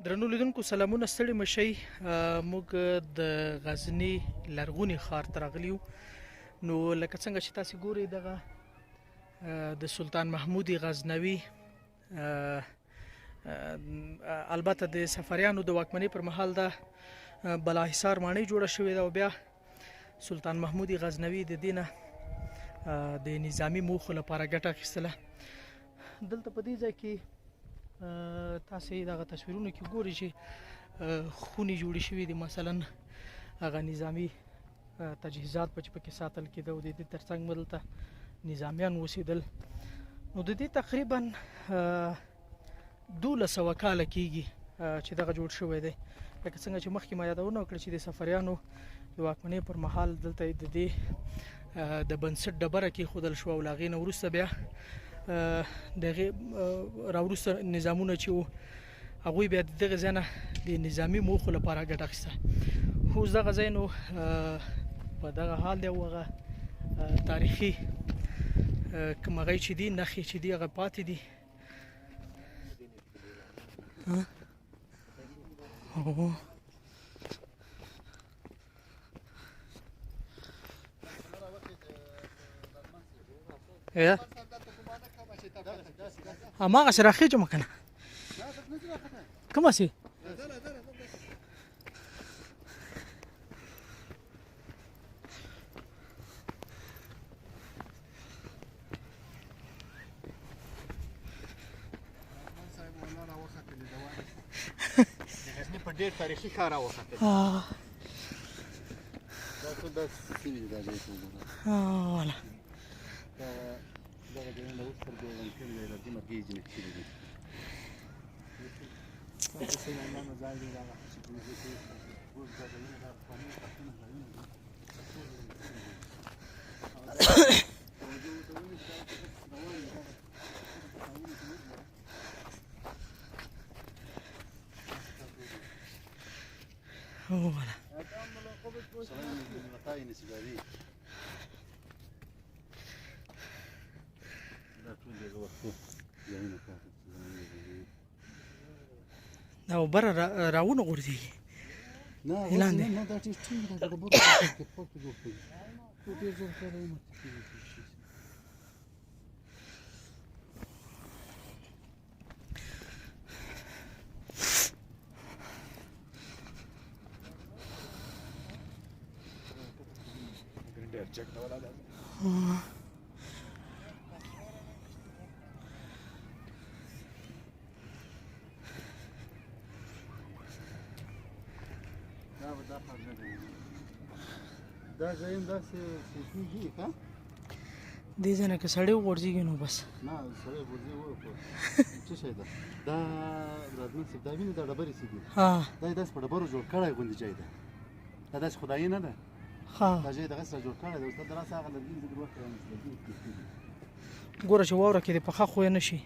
درنو لیدونکو سلامونه ستړي مشي. موږ د غزنی لرغونی ښار ته راغلي یو. نو لکه څنګه چې تاسو ګورئ دغه د سلطان محمود غزنوي البته د سفریانو د واکمنۍ پر مهال د بلاحصار ماڼۍ جوړه شوې ده او بیا سلطان محمود غزنوي د دینه د نظامی موخو لپاره ګټه اخیستله. دلته په دې ځای کې تاسو دغه تصویرونه کې ګورئ چې خونې جوړې شوې دي، مثلا هغه نظامی تجهیزات پکې ساتل کېده او د دې ترڅنګ به دلته نظامیان اوسېدل. نو د دې تقریبا 1200 کاله کېږي چې دغه جوړ شوی دی. لکه څنګه چې مخکې ما یادونه وکړه چې د سفریانو د واکمنۍ پر مهال دلته د دې د بنسټ ډبره کېښودل شوه او له هغې نه وروسته بیا د هغې راوروسته نظامونه چې وو هغوی بیا د دغه ځای نه د نظامي موخو لپاره ګټه اخیسته. اوس دغه ځای نو په دغه حال دی او هغه تاریخي کوم هغه چې دي نښې چې دي هغه پاتې دي. یا هماغسې راخېږم که نه کومه سي په ډېر تاریخي ښار راوختل. دا ټول داسې سوي دي، دا ځای ټول والا دغه ځایونه له اوس سره جوړ کړي دي، لرګي مرګي یې ځینې کړي دي. دا سیلانیانو ځای دی، دغه چې ګورځي کې اوس دا ځایونه دا پخواني پښتون ځایونه دي. والا دا اوبره راونه غورځېږي لاندې. نه دا ټیټ ټینګ دی، د ډبرو کې پاکې جوړ کړي. ډېر زر کاله عمر دا ځایونه داسې کېږي که دې ځای نه که سړی وغورځېږي نو بس نه سړی غورځي وکړو. څه شی ده دا رادمن صاحب، دا وینې دا ډبرې چې دي دا یې داسې په ډبرو جوړ کړی غوندې ځای ده. دا داسې خدایي نه ده، دا ځای دغسې را جوړ کړی دی. اوس دلته راسه هغه لرګي زه در وښیم ګوره چې واوره کې دې پخه خو یې نه شي.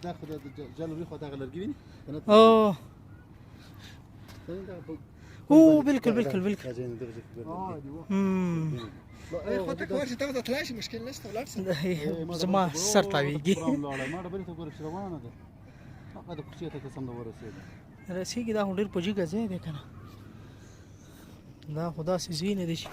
دا خو د جلوري خوا دغه لرګي وینې او بالکل بالکل بالکل خو ته کولی شې ته ورته تللی شې، مشکل نشته، ولاړ شې. زما سر تاویږي. ما ډبرې ته ګوره چې روانه ده، هغه د کوڅې ته قسم ده ورسېده رسېږي. دا خو ډېر په جګه ځای دی که نه، دا خو داسې ځای نه دی چې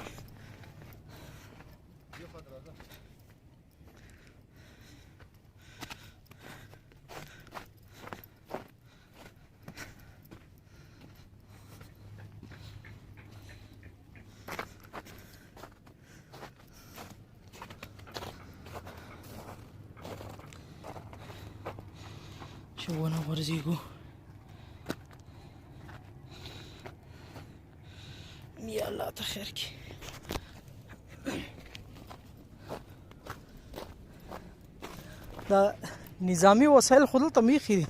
ونه غورځېږو. یا الله ته خیر کړي. دا نظامي وسایل خو دلته میخي دي.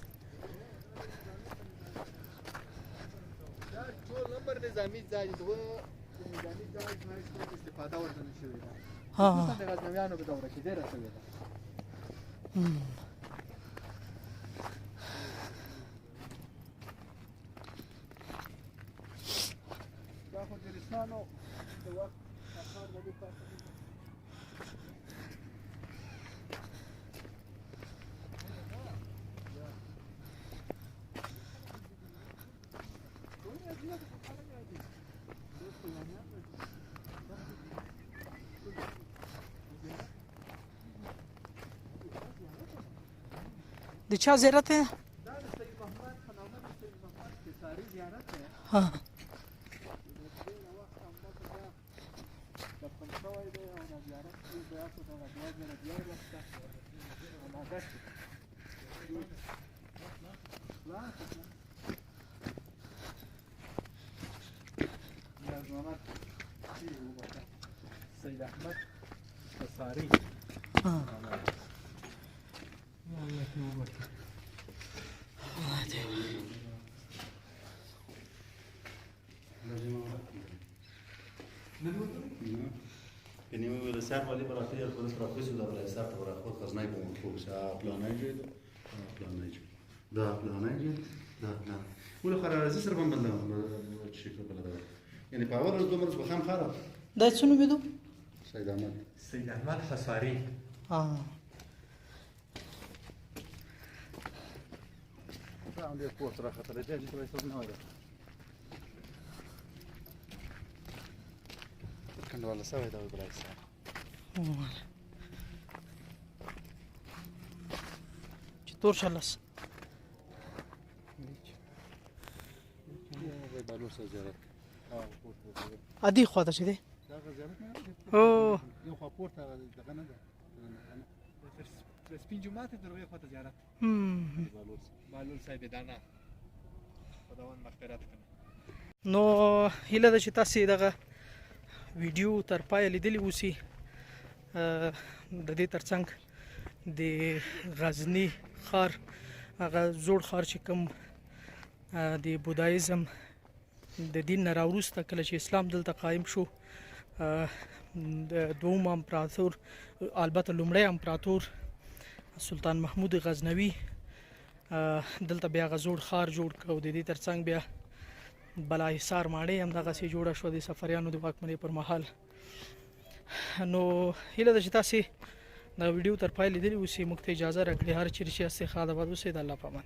دا ټول نمبر نظامي ځای دی، نظامي ځای استفاده ورته نه شوې ده. خصوصا د غزنویانو په دوره کې ډېره شوې ده. دا خو د روسانو د وخت اثار د دې پاتې دي. چا زیارت دی؟ ها سید احمد قصاری یعنی رسال والی برای خود پروفسور داره رسال تو برای خود خزانه بود خوبش پلانیج دا ولی خرارزی سر من بنده شکل بلده یعنی پاور از دو مرز بخام خراب دا څه نوم یې دو؟ سید احمد قصاری عندي سبورت راح خاطر جاي جيت رئيس النهار كان والله سوي ده برئيس چطور شلس؟ ادي خوا ته چې دی؟ او یو خوا پورته دغه نه ده سپین جومات ته دروي خواته زیارت بالول صاحب دانا خداوند مغفرت کړي. نو هیله ده چې تاسې دغه ویډیو تر پایه لیدلی اوسي. د دې ترڅنګ د غزني ښار هغه زوړ ښار چې کوم د بودایزم د دین نه راوروسته کله چې اسلام دلته قایم شو د دوم امپراتور البته لومړی امپراتور سلطان محمود غزنوي دلته بیا هغه زوړ ښار جوړ کړ او د دې ترڅنګ بیا بالاحصار ماڼۍ همدغسې جوړه شوه د صفویانو د واکمنۍ پر مهال. نو هیله ده چې تاسې دا ویډیو تر پای لیدلي اوسئ. موږ ته اجازه راکړئ هر چیرې چې یاستئ ښه ادبات اوسئ. د الله په امان.